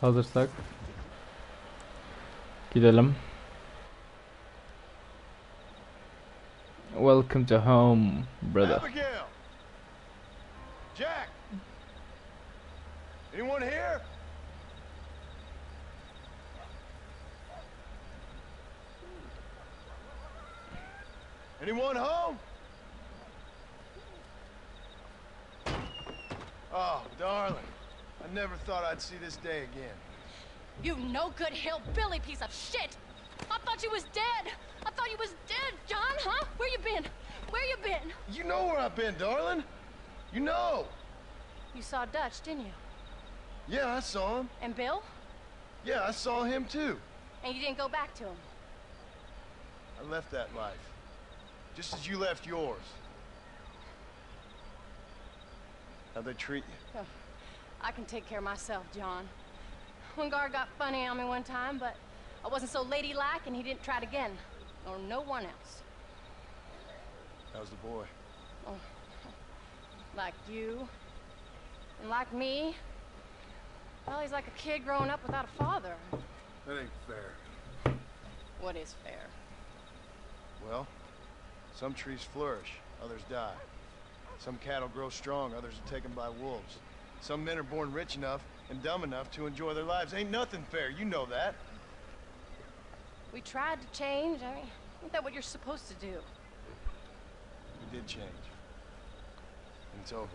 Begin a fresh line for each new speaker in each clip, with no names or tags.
Hazırsak gidelim. Welcome to home, brother.
Abigail! Jack! Anyone here? Anyone home? Oh, darling. I never thought I'd see this day again.
You no-good hillbilly piece of shit! I thought you was dead! I thought you was dead, John, huh? Where you been? Where you been?
You know where I've been, darling. You know.
You saw Dutch, didn't you?
Yeah, I saw him.
And Bill?
Yeah, I saw him too.
And you didn't go back to him?
I left that life. Just as you left yours. How'd they treat you?
Oh, I can take care of myself, John. One guard got funny on me one time, but I wasn't so ladylike and he didn't try it again. Or no one else.
How's the boy?
Oh, like you. And like me. Well, he's like a kid growing up without a father.
That ain't fair.
What is fair?
Well, some trees flourish, others die. Some cattle grow strong, others are taken by wolves. Some men are born rich enough and dumb enough to enjoy their lives. Ain't nothing fair, you know that.
We tried to change. I mean, isn't that what you're supposed to do?
We did change. And it's over.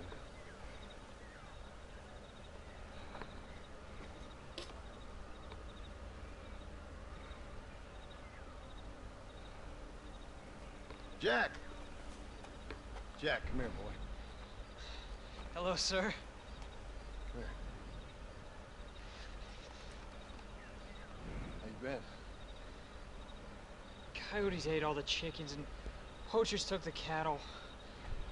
Jack! Jack, come here, boy.
Hello, sir.
Come here. How you been?
Coyotes ate all the chickens and poachers took the cattle.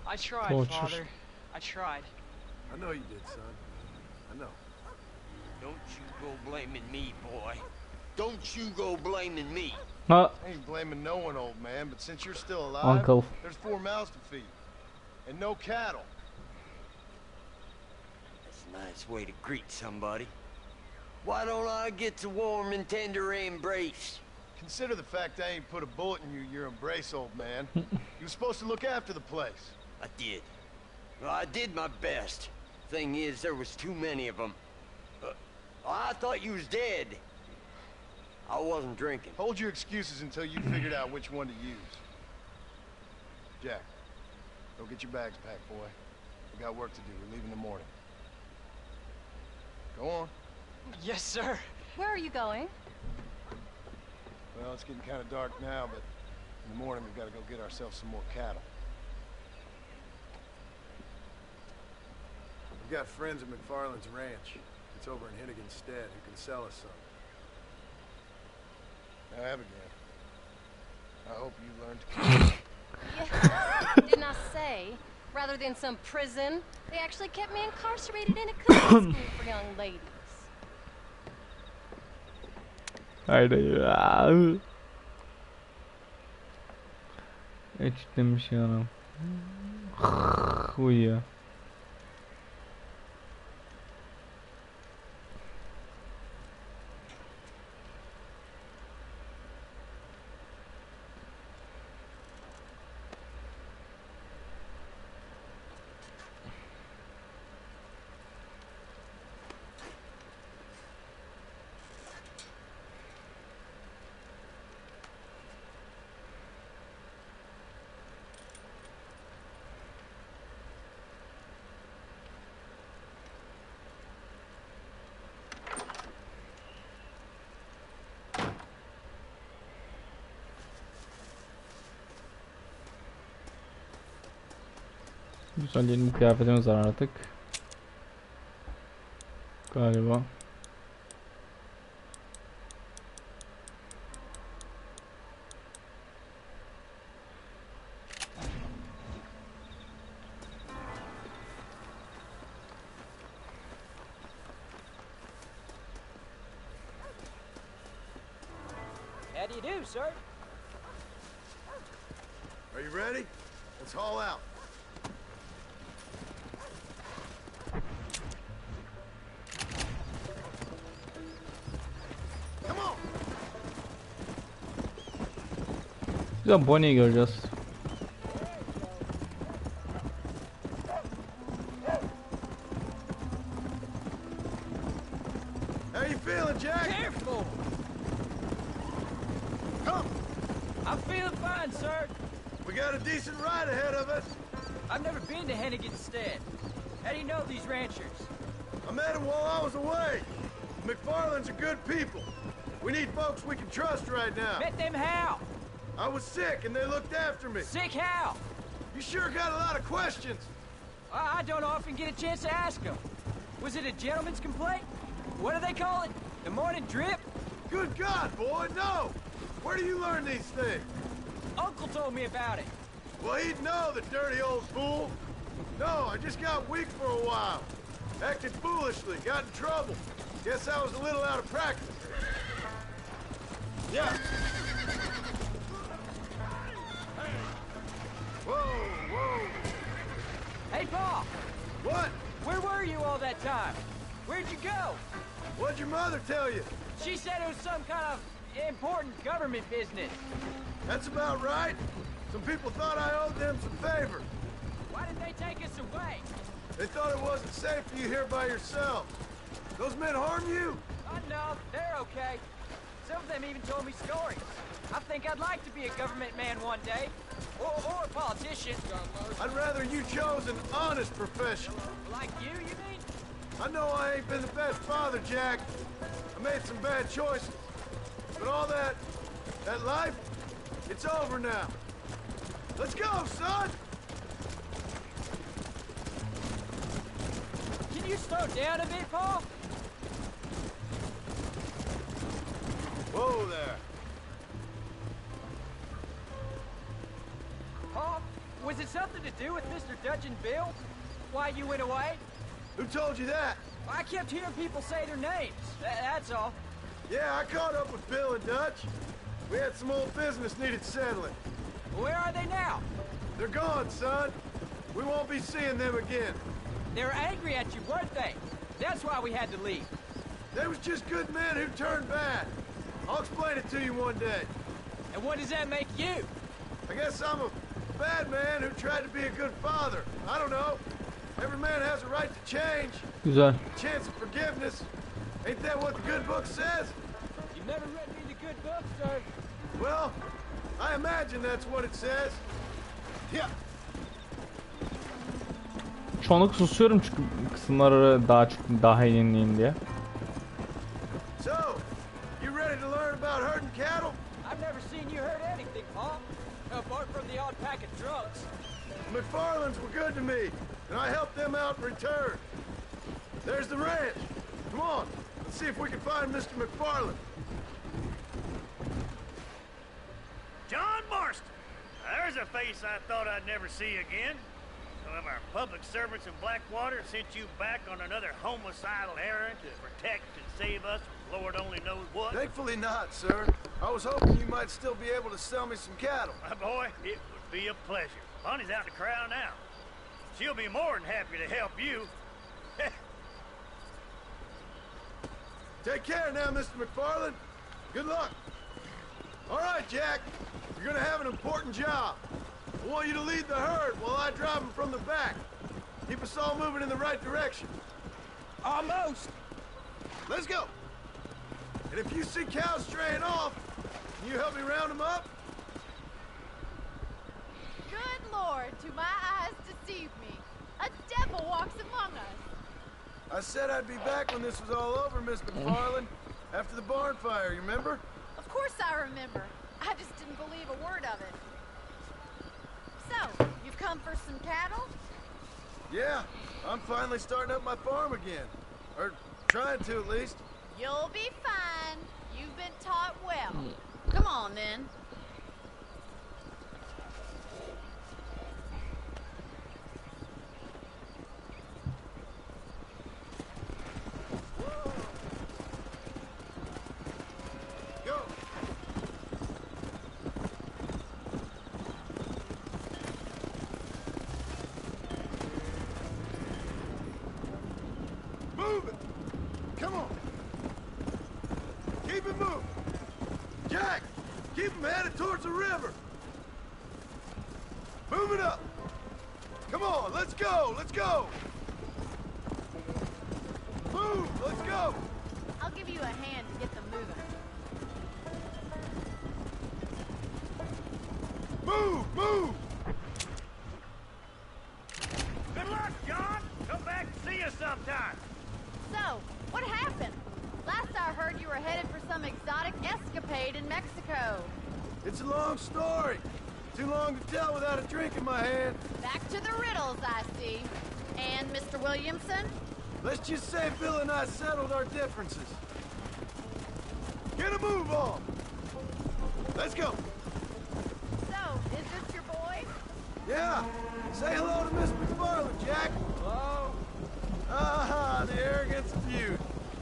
I tried,
Poachers.
Father. I tried.
I know you did, son. I know.
Don't you go blaming me, boy. Don't you go blaming me.
Huh?
I ain't blaming no one, old man, but since you're still alive,
Uncle.
there's 4 mouths to feed. And no cattle.
That's a nice way to greet somebody. Why don't I get the warm and tender embrace?
Consider the fact I ain't put a bullet in your embrace, old man. You were supposed to look after the place.
I did. Well, I did my best. Thing is, there was too many of them. I thought you was dead. I wasn't drinking.
Hold your excuses until you figured out which one to use. Jack, go get your bags packed, boy. We got work to do. We're leaving in the morning. Go on.
Yes, sir.
Where are you going?
Well, it's getting kind of dark now, but in the morning we've got to go get ourselves some more cattle. We've got friends at McFarland's ranch. It's over in Hennigan's stead who can sell us some. Now, Abigail, I hope you learned to
Yeah, didn't I say? Rather than some prison, they actually kept me incarcerated in a cooking school for young ladies.
Haydi ya. İçtim şey anam. Uyuyor. Güzel yeni bir kıyafetimiz var artık. Galiba.
How do you do, sir?
Are you ready? Let's haul out.
Güzel, Bonnie'yi göreceğiz.
How you feeling, Jack?
Careful!
Come.
I'm feeling fine, sir.
We got a decent ride ahead of us.
I've never been to Hennigan's Stead. How do you know these ranchers?
I met them while I was away. McFarland's are good people. We need folks we can trust right now.
Met them how?
I was sick and they looked after me.
Sick how?
You sure got a lot of questions.
I don't often get a chance to ask them. Was it a gentleman's complaint? What do they call it? The morning drip?
Good God, boy, no! Where do you learn these things?
Uncle told me about it.
Well, he'd know, the dirty old fool. No, I just got weak for a while. Acted foolishly, got in trouble. Guess I was a little out of practice. Yeah. Whoa, whoa.
Hey, Paul!
What?
Where were you all that time? Where'd you go?
What'd your mother tell you?
She said it was some kind of important government business.
That's about right. Some people thought I owed them some favor.
Why did they take us away?
They thought it wasn't safe for you here by yourself. Those men harm you?
Oh, no, they're okay. Some of them even told me stories. I think I'd like to be a government man one day. Or a politician.
I'd rather you chose an honest profession.
Like you mean?
I know I ain't been the best father, Jack. I made some bad choices. But all that life, it's over now. Let's go, son!
Can you slow down a bit, Paul?
Whoa there.
Paul, was it something to do with Mr. Dutch and Bill? Why you went away?
Who told you that?
I kept hearing people say their names. That's all.
Yeah, I caught up with Bill and Dutch. We had some old business needed settling.
Where are they now?
They're gone, son. We won't be seeing them again.
They were angry at you, weren't they? That's why we had to leave.
They was just good men who turned bad. I'll explain it to you one day.
And what does that make you?
I guess I'm a bad man who tried to be a good father. I don't know. Every man has a right to change.
Güzel.
A chance of forgiveness. Ain't that what the good book says?
You've never read me the good book, sir.
Well, I imagine that's what it says. Yeah.
Çoğunlukla susuyorum çünkü kısımları daha iyi dinleyeyim diye.
So, you ready to learn about herding cattle?
I've never seen you hurt anything, Paul. Apart from the odd pack of drugs.
McFarland's were good to me, and I helped them out in return. There's the ranch. Come on, let's see if we can find Mr. McFarland.
John Marston! There's a face I thought I'd never see again. Some of our public servants in Blackwater sent you back on another homicidal errand to protect and save us from Lord only knows what.
Thankfully not, sir. I was hoping you might still be able to sell me some cattle.
My boy, it would be a pleasure. Bonnie's out in the crowd now. She'll be more than happy to help you.
Take care now, Mr. McFarland. Good luck. All right, Jack. You're gonna have an important job. I want you to lead the herd while I drive them from the back. Keep us all moving in the right direction.
Almost.
Let's go. And if you see cows straying off, can you help me round them up?
Good Lord, do my eyes deceive me? A devil walks among us.
I said I'd be back when this was all over, Miss McFarland. After the barn fire, you remember?
Of course I remember. I just didn't believe a word of it. So, you've come for some cattle?
Yeah, I'm finally starting up my farm again. Or trying to, at least.
You'll be fine. You've been taught well. Come on, then.
Go. Move it. Come on. Keep it moving. Jack, keep them headed towards the river. Move it up! Come on, let's go! Let's go! Move! Let's go!
I'll give you a hand to get them moving.
Move! Move!
Good luck, John! Come back and see us sometime!
So, what happened? Last I heard you were headed for some exotic escapade in Mexico.
It's a long story. Too long to tell without a drink in my hand.
Back to the riddles, I see. And Mr. Williamson?
Let's just say Bill and I settled our differences. Get a move on! Let's go!
So, is this your boy?
Yeah! Say hello to Miss McFarland, Jack! Hello? Ah, the arrogance of youth.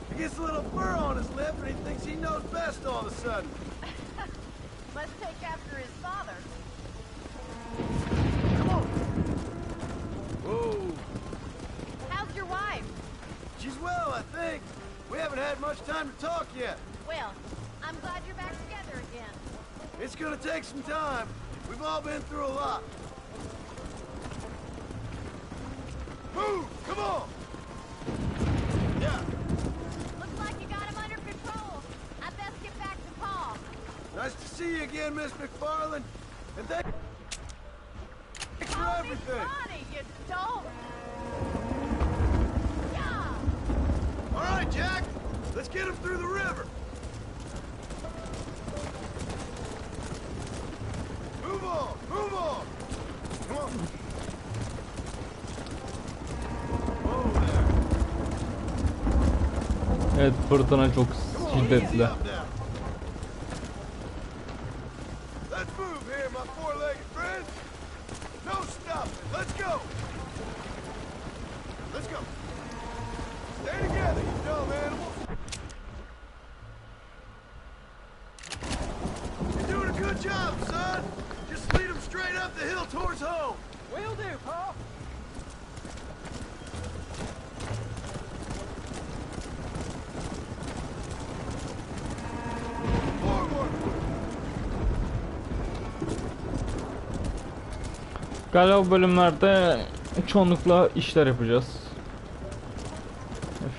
He gets a little fur on his lip and he thinks he knows best all of a sudden.
Must take after his father.
Come on! Whoa!
How's your wife?
She's well, I think. We haven't had much time to talk yet.
Well, I'm glad you're back together again.
It's gonna take some time. We've all been through a lot. Move! Come on! Yeah.
Looks like you got him under control. I best get back to Pa.
Nice to see you again, Miss McFarland. And thanks for
Call me
everything.
Connie, you dolt. Yeah.
All right, Jack. Let's get him through the river. Move on! Move on! Come on. Whoa there.
Evet, fırtına çok
Come on, easy
şiddetli.
up now. Let's move here, my four-legged friend. No stopping. Let's go. Let's go. Stay together, you dumb animals. You're doing a good job, son. Just lead them straight up the hill towards home.
Will do, Pa.
Forward.
Galiba bu bölümlerde çoğunlukla işler yapacağız.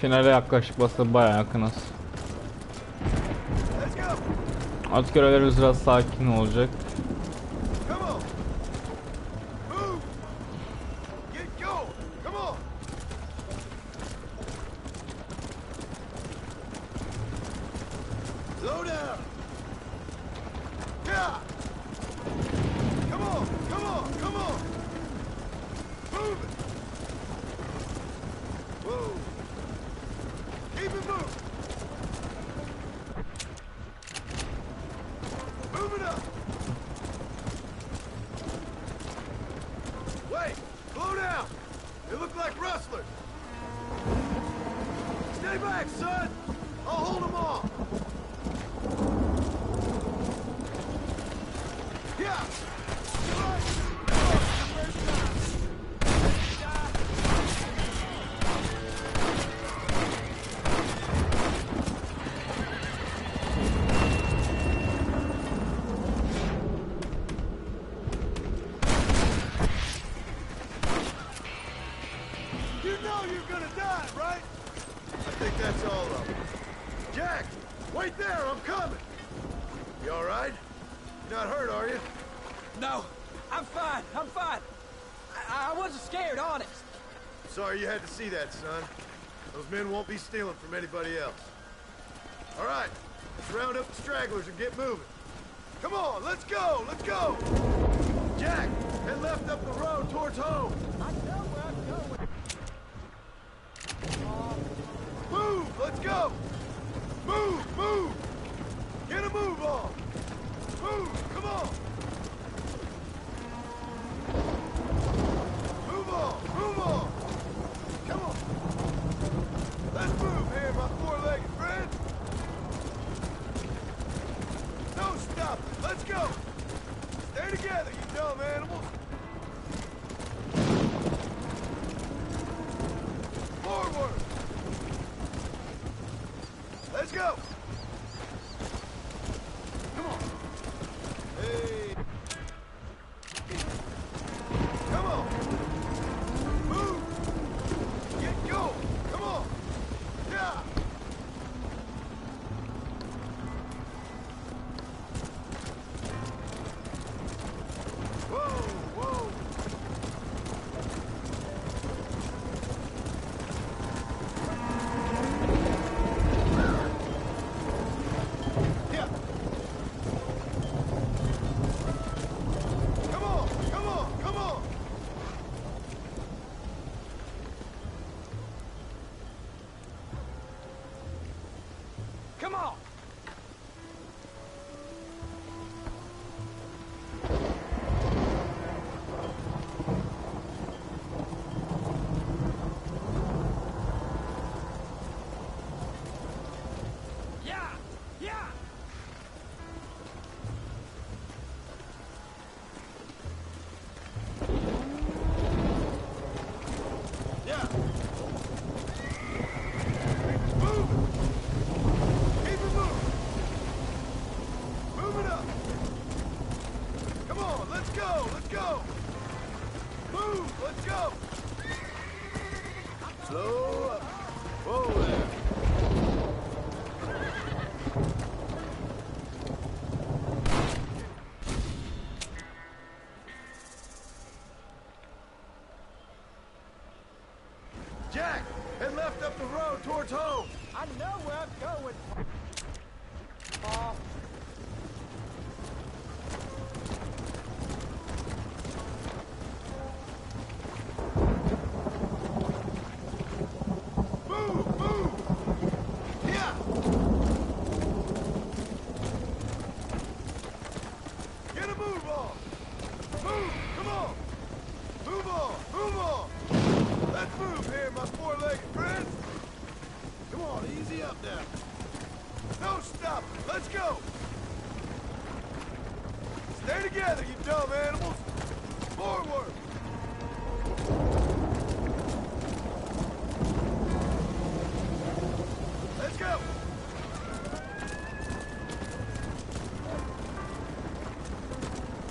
Finale yaklaşık, basıp bayağı yakınız.
Let's go.
Artık görevlerimiz biraz sakin olacak.
Come on. Move. Get going. Come on. Slow down. Yeah. Come on. Come on. Come on. Move it. Whoa. Keep it moving. Move it up. Wait. Slow down. They look like rustlers. Stay back, son. I'll hold them off. Yeah. Right. You know you're gonna die, right? I think that's all of them. Jack, wait there, I'm coming. You all right? You're not hurt, are you?
No, I'm fine. I'm fine. I wasn't scared, honest.
Sorry you had to see that, son. Those men won't be stealing from anybody else. All right, let's round up the stragglers and get moving. Come on, let's go, let's go! Jack, head left up the road towards home.
I know where I'm going.
Move, let's go! Move, move! Get a move on! Move, come on! Move on, move on! Come on! Let's move here, my four-legged friend! No stopping, let's go! Stay together, you dumb animals! Forward! Let's go! Come on!
Come on! Yeah! Yeah!
Yeah. Move! Keep it moving! Move it up! Come on, let's go! Let's go! Move! Let's go! Slow up! Whoa there! Jack! Head left up the road towards home!
I know where I'm going.
Move! Move! Yeah! Get a move on! Move! Come on! Move on! Move on! Let's move here, my four-legged friend! Come on, easy up now. No stop! Let's go! Stay together, you dumb animals! Forward! Let's go!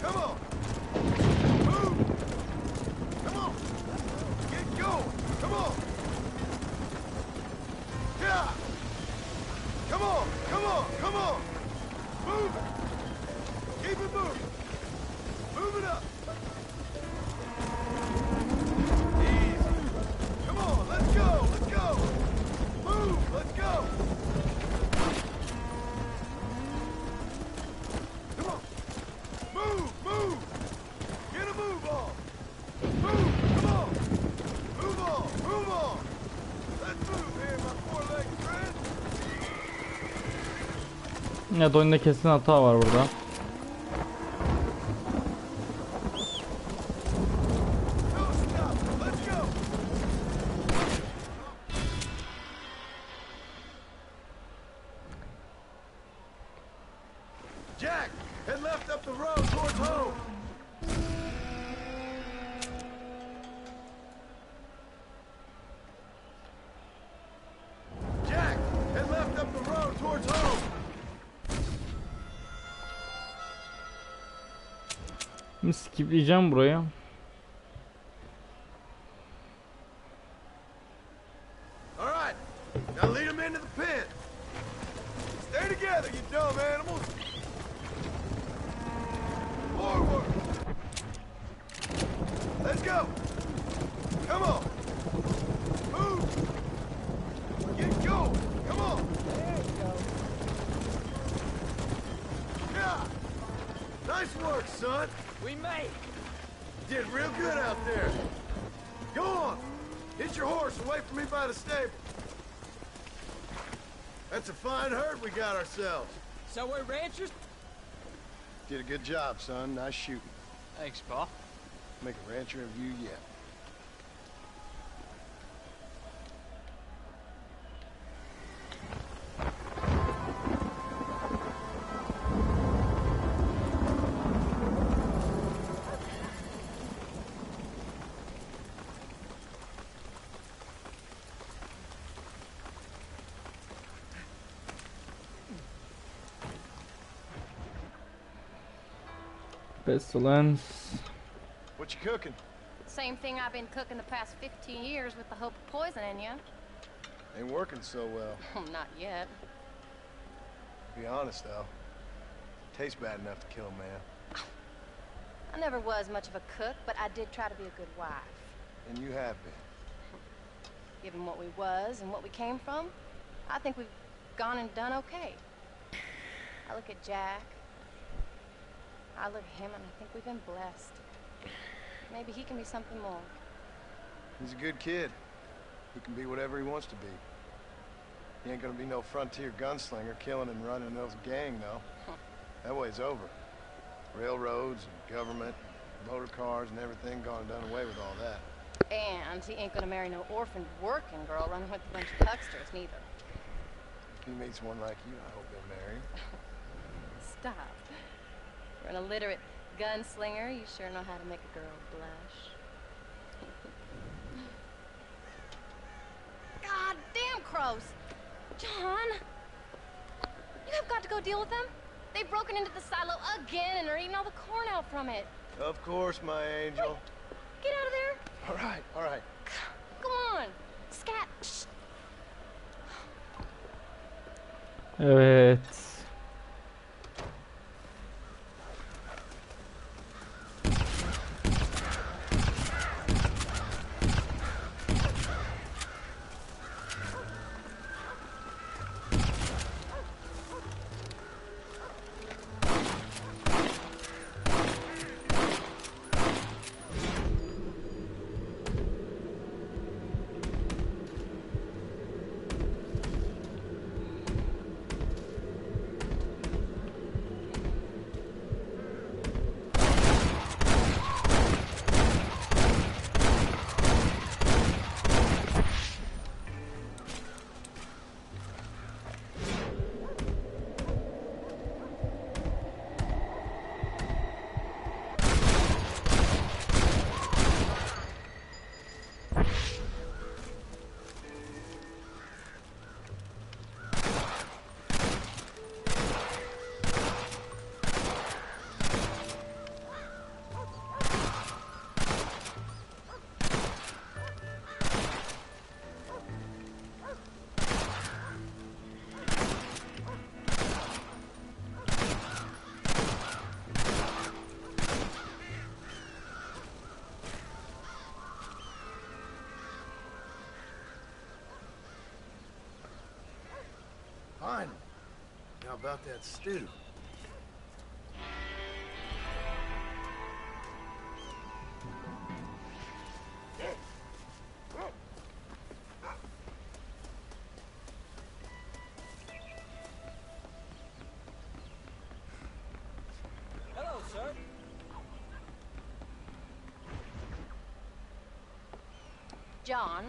Come on! Move! Come on! Get going! Come on! Yeah! Come on! Come on! Come on! Move it! Keep it moving! Move it up! Easy! Come on! Let's go! Let's go! Move! Let's go! Come on! Move! Move! Get a move on! Move! Come on! Move on! Move on! Let's move here, my four-legged friend!
Ya da oyunda kesin hata var burada.
No stop! Let's go! Jack! Head left up the road towards home! Jack! Head left up the road towards home!
Şimdi skipleyeceğim burayı.
All right, now lead them into the pen. Stay together, you dumb animals. Forward. Let's go. Come on. Move. Get going. Come on.
There you go.
Yeah. Nice work, son.
We made it.
You did real good out there. Go on. Hit your horse and wait for me by the stable. That's a fine herd we got ourselves.
So we're ranchers?
Did a good job, son. Nice shooting.
Thanks, Pa.
Make a rancher of you yet.
Pestilence.
What you cooking?
Same thing I've been cooking the past 15 years with the hope of poisoning you.
Ain't working so well.
Not yet.
Be honest, though. Tastes bad enough to kill a man.
I never was much of a cook, but I did try to be a good wife.
And you have been.
Given what we was and what we came from, I think we've gone and done okay. I look at Jack. I look at him and I think we've been blessed. Maybe he can be something more.
He's a good kid. He can be whatever he wants to be. He ain't gonna be no frontier gunslinger killing and running those gang, though. That way's over. Railroads and government, motor cars and everything gone and done away with all that.
And he ain't gonna marry no orphaned working girl running with a bunch of hucksters, neither.
If he meets one like you, I hope he'll marry him.
Stop. For an illiterate gunslinger, you sure know how to make a girl blush. God damn crows! John! You have got to go deal with them. They've broken into the silo again and are eating all the corn out from it.
Of course, my angel.
Wait, get out of there.
All right.
Come on. Scat. Shh.
Evet.
Fine. How about that stew?
Hello, sir.
John,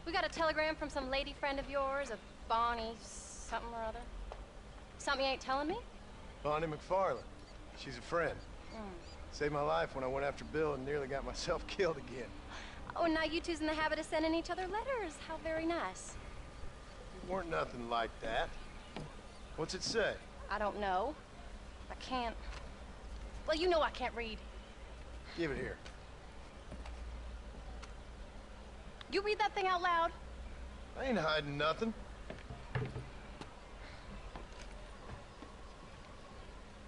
we got a telegram from some lady friend of yours, a Bonnie something or other. Something you ain't telling me?
Bonnie McFarland. She's a friend. Saved my life when I went after Bill and nearly got myself killed again.
Oh, and now you two's in the habit of sending each other letters. How very nice.
It weren't nothing like that. What's it say?
I don't know. I can't. Well, you know I can't read.
Give it here.
You read that thing out loud?
I ain't hiding nothing.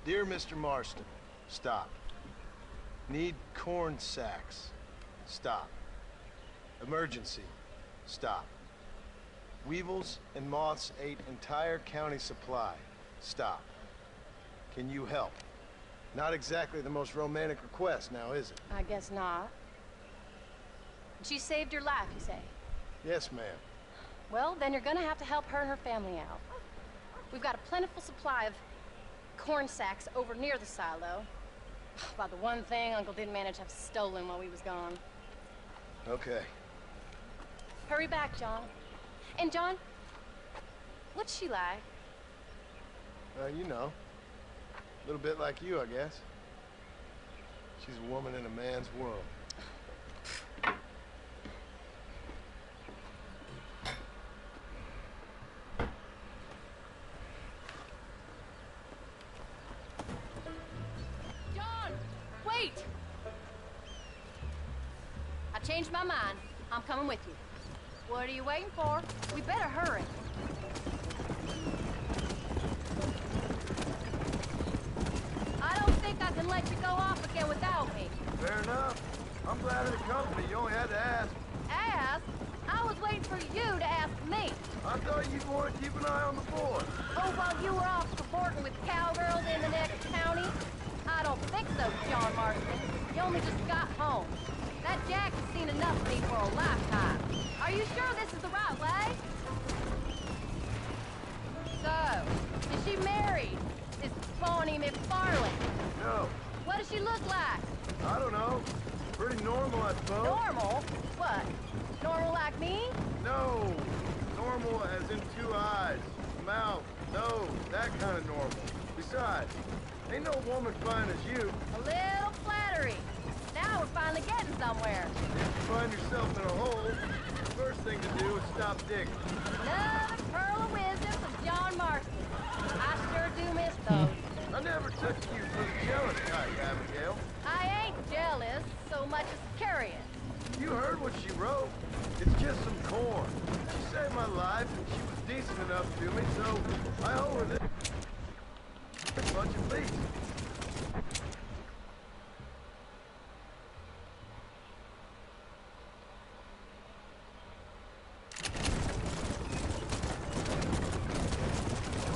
Dear Mr. Marston, stop. Need corn sacks. Stop. Emergency. Stop. Weevils and moths ate entire county supply. Stop. Can you help? Not exactly the most romantic request now, is it?
I guess not. She saved your life, you say?
Yes, ma'am.
Well, then you're gonna have to help her and her family out. We've got a plentiful supply of corn sacks over near the silo. About the one thing Uncle didn't manage to have stolen while we was gone.
Okay.
Hurry back, John. And John, what's she like?
You know. A little bit like you, I guess. She's a woman in a man's world.
John, wait! I changed my mind. I'm coming with you. What are you waiting for? We better hurry. I don't think I can let you go off again without me.
Fair enough. I'm glad of the company. You only had to ask.
Ask? I was waiting for you to ask me.
I thought you'd want to keep an eye on the board.
Oh, while you were off cavorting with cowgirls in the next county? I don't think so, John Marston. You only just got home. That Jack has seen enough of me for a lifetime. Are you sure this is the right way? does she look like?
I don't know. Pretty normal, I suppose.
Normal? What? Normal like me?
No. Normal as in 2 eyes, mouth, nose, that kind of normal. Besides, ain't no woman fine as you.
A little flattery. Now we're finally getting somewhere.
If you find yourself in a hole, the first thing to do is stop digging.
Another pearl of wisdom from John Marston. I sure do miss those.
I never took you for the jealous type, Abigail.
I ain't jealous so much as curious.
You heard what she wrote. It's just some corn. She saved my life, and she was decent enough to me, so I owe her this. Much at least.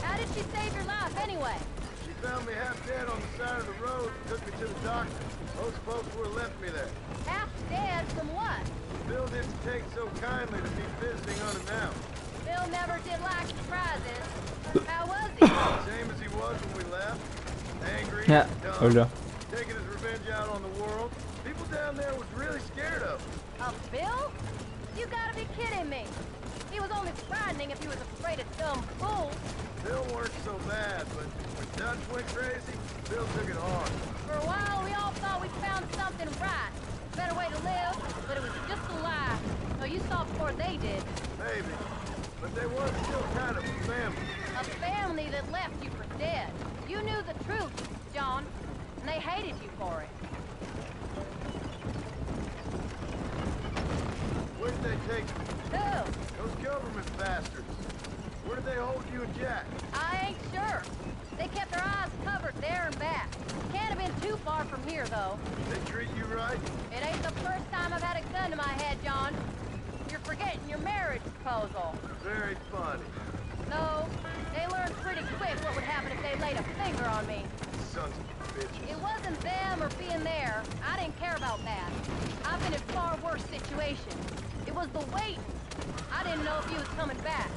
How did she save your life anyway?
She found me half dead on the side of the road and took me to the doctor. Most folks would have left me there.
Half dead from what?
Bill didn't take so kindly to me visiting unannounced.
Bill never did like surprises. How was he?
Same as he was when we left. Angry,
Ya
dumb,
öyle.
taking his revenge out on the world. People down there was really scared of him.
Of Bill? You gotta be kidding me. He was only frightening if he was afraid of dumb fools.
Bill weren't so bad, but when Dutch went crazy, Bill took it hard.
For a while, we all thought we'd found something right. Better way to live, but it was just a lie. No, you saw before they did.
Maybe. But they were still kind of a family.
A family that left you for dead. You knew the truth, John, and they hated you for it.
Where did they take you?
Who?
Those government bastards. Where did they hold you and Jack?
I ain't sure. They kept their eyes covered there and back. Can't have been too far from here, though.
They treat you right?
It ain't the first time I've had a gun to my head, John. You're forgetting your marriage proposal.
Very funny.
No, they learned pretty quick what would happen if they laid a finger on me.
Sons of bitches.
It wasn't them or being there. I didn't care about that. I've been in far worse situations. It was the waiting. I didn't know if you was coming back.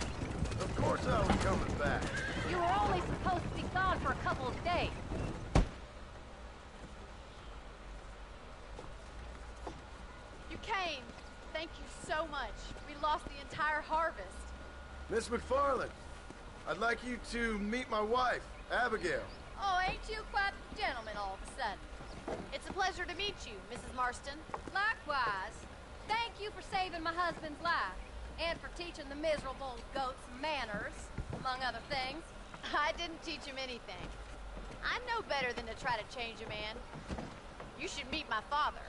Of course I was coming back.
You were only supposed to be gone for a couple of days.
You came. Thank you so much. We lost the entire harvest.
Miss McFarland, I'd like you to meet my wife, Abigail.
Oh, ain't you quite the gentleman all of a sudden? It's a pleasure to meet you, Mrs. Marston.
Likewise. Thank you for saving my husband's life. And for teaching the miserable goats manners, among other things.
I didn't teach him anything. I'm no better than to try to change a man. You should meet my father.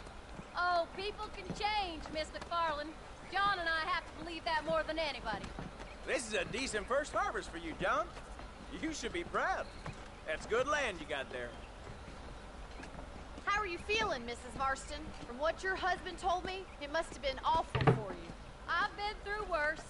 Oh, people can change, Miss McFarland. John and I have to believe that more than anybody.
This is a decent first harvest for you, John. You should be proud. That's good land you got there.
How are you feeling, Mrs. Marston? From what your husband told me, it must have been awful for you.
I've been through worse,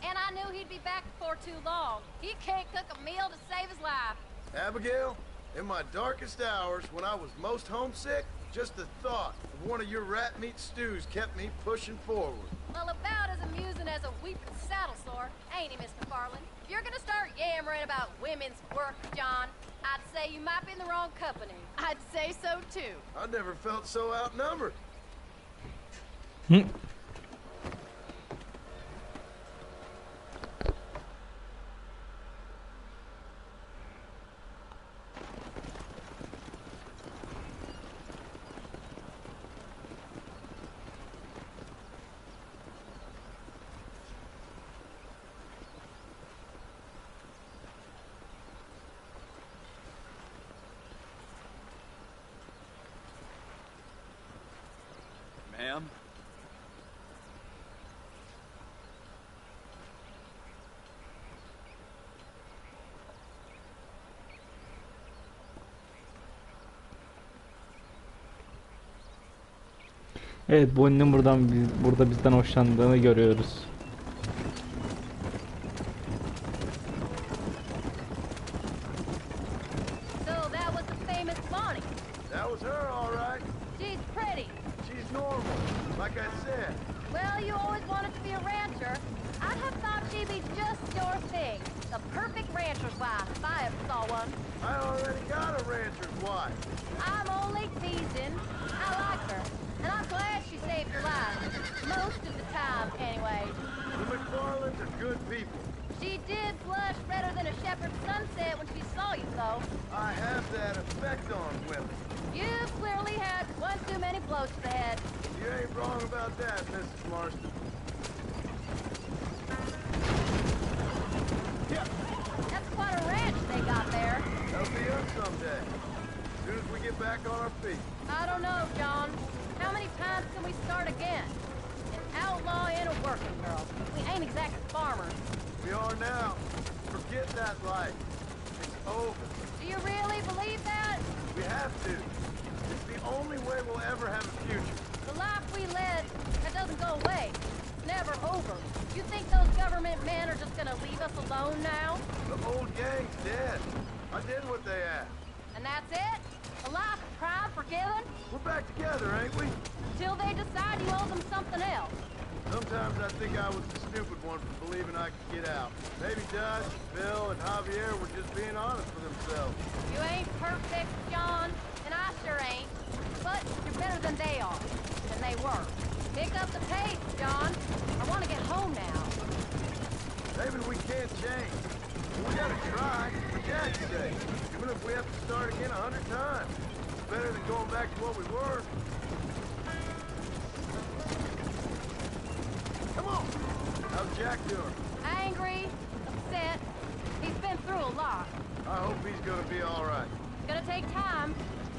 and I knew he'd be back before too long. He can't cook a meal to save his life.
Abigail, in my darkest hours, when I was most homesick, just the thought of one of your rat meat stews kept me pushing forward.
Well, about as amusing as a weeping saddle sore, ain't he, Miss McFarland? If you're gonna start yammering about women's work, John, I'd say you might be in the wrong company.
I'd say so, too.
I never felt so outnumbered.
Ma'am?
Evet, Bonnie'nin burada bizden hoşlandığını görüyoruz.
So that was the famous Bonnie.
That was her, all right.
She's pretty.
She's normal, like I said.
Well, you always wanted to be a rancher. I'd have thought she'd be just your thing. The a perfect rancher's wife if I ever saw one.
I already got a rancher's wife.
I'm only teasing. I like her, and I'm glad she saved your life. Most of the time, anyway.
The McFarlands are good people.
She did blush redder than a shepherd's sunset when she saw you, though.
I have that effect on women.
You've clearly had one too many blows to the head.
You ain't wrong about that, Mrs. Marston. Yeah,
That's quite a ranch they got there.
that'll be us someday. As soon as we get back on our feet.
I don't know, John. How many times can we start again? An outlaw and a working girl. We ain't exactly farmers.
We are now. Forget that life. It's over.
Do you really believe that?
We have to. It's the only way we'll ever have a future.
The life we led, that doesn't go away. It's never over. You think those government men are just gonna leave us alone now?
The old gang's dead. I did what they asked.
And that's it? A life of crime forgiven?
We're back together, ain't we?
Till they decide you owe them something else.
Sometimes I think I was the stupid one for believing I could get out. Maybe Dutch, Bill, and Javier were just being honest with themselves.
You ain't perfect, John, and I sure ain't. But you're better than they are. Than they were. Pick up the pace, John. I want to get home now.
Maybe we can't change. We gotta try, for Jack's sake. Even if we have to start again 100 times. It's better than going back to what we were. Come on! How's Jack doing?
Angry, upset. He's been through a lot.
I hope he's gonna be alright.
It's gonna take time.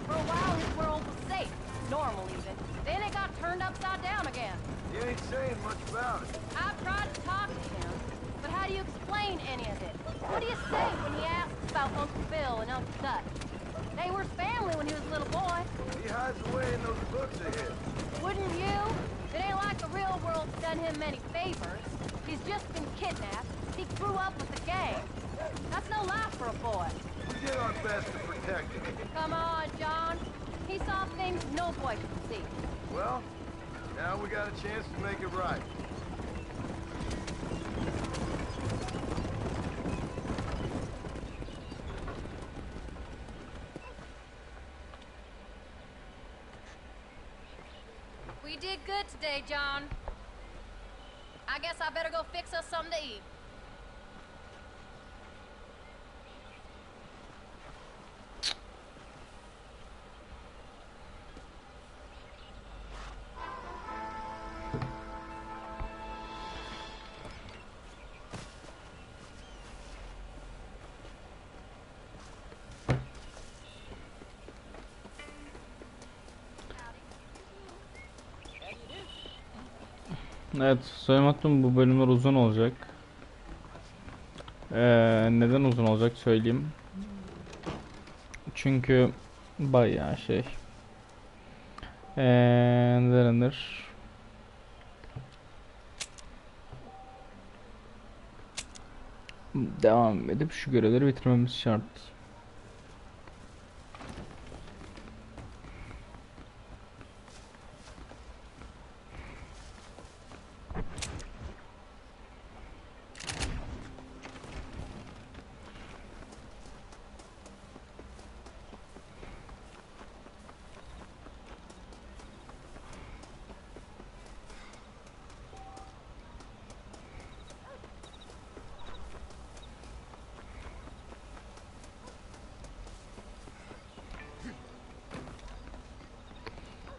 For a while, his world was safe. Normal, even. Then it got turned upside down again.
He ain't saying much about it.
I've tried to talk to him, but how do you explain any of it? What do you say when he asks about Uncle Bill and Uncle Dutch? They were family when he was a little boy.
He hides away in those books of his.
Wouldn't you? It ain't like the real world's done him many favors. He's just been kidnapped. He grew up with the gang. That's no life for a boy.
We did our best to protect him.
Come on, John. He saw things no boy could see.
Well, now we got a chance to make it right.
We did good today, John. I guess I better go fix us something to eat.
Evet, söylemedim, bu bölümler uzun olacak. Neden uzun olacak söyleyeyim. Çünkü bayağı şey. Ne denir? Devam edip şu görevleri bitirmemiz şart.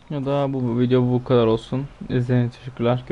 Ya da bu video bu kadar olsun. İzlediğiniz için teşekkürler.